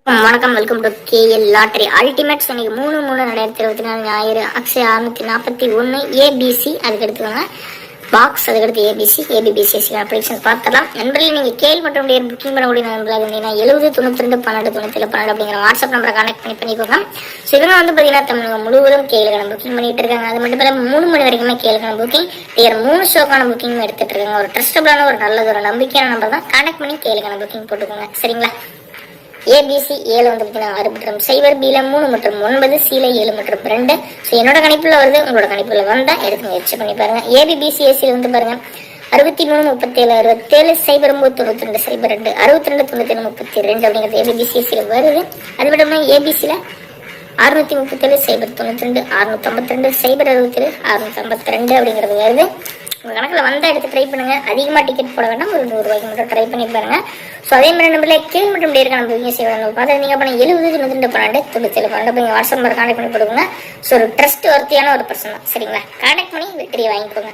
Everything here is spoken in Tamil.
வணக்கம், welcome to KL lottery ultimates. இன்னைக்கு 3/3/2024 ஞாயிறு. அக்ஷய 641 ABC அதுக்கு எடுத்துக்கோங்க. பாக்ஸ் அதுக்கடுத்து ஏபிபிசிஎஸ்சி ப்ரிடிக்ஷன் பார்த்துடலாம். நண்பர்களே, நீங்கள் கேள் மற்றும் புக்கிங் பண்ணக்கூடிய நண்பர்களாக இருந்தீங்கன்னா 70 92 12 97 12 அப்படிங்கிற வாட்ஸ்அப் நம்பரை கனெக்ட் பண்ணிக்கோங்க. ஸோ இவங்க பார்த்தீங்கன்னா தமிழகம் முழுவதும் கேளுக்கான புக்கிங் பண்ணிட்டு இருக்காங்க. அது மட்டும் இல்லாமல் 3 மணி வரைக்குமே கேளுக்கான புக்கிங், 3 ஷோக்கான புக்கிங் எடுத்துட்டு இருக்காங்க. ஒரு ட்ரஸ்டபிளான ஒரு நல்லது ஒரு நம்பிக்கையான நம்பர் தான். கனெக்ட் பண்ணி கேளுக்கான புக்கிங் போட்டுக்கோங்க, சரிங்களா? ஏபிசி 7 பார்த்தீங்கன்னா 6 மற்றும் 0, பியில் 3 மற்றும் 9, சியில் 7 மற்றும் 2. ஸோ என்னோட கணிப்பில் வருது, உங்களோட கணிப்பில் வந்தால் எடுத்து முயற்சி பண்ணி பாருங்க. ஏபிபிசிஎஸ்சியில் பாருங்க 63 37 67 0 92 02 62 97 32 அப்படிங்கிறது ஏபிபிசிஎஸ்சியில் வருது. அது மட்டும் ஏபிசியில் 637 0 92 652 0 67 652 அப்படிங்கிறது வருது. உங்கள் கணக்கில் வந்தால் எடுத்து ட்ரை பண்ணுங்க. அதிகமாக டிக்கெட் போட வேண்டாம், ஒரு 100 ரூபாய்க்கு மட்டும் ட்ரை பண்ணி பாருங்க. ஸோ அதே மாதிரி நம்மளே கீழ் மற்றும் டேருக்கான புக்கிங் செய்வாங்க. பார்த்துருந்தீங்க அப்படின்னா 70 92 12 97 12 அப்படிங்க வாட்ஸ்அப் நம்பர் கான்டெக்ட் பண்ணி கொடுங்க. ஸோ ஒரு ட்ரஸ்ட் வர்த்தியான ஒரு பர்சன் தான், சரிங்களா? கான்டெக்ட் பண்ணி வெற்றியை வாங்கிக்கோங்க.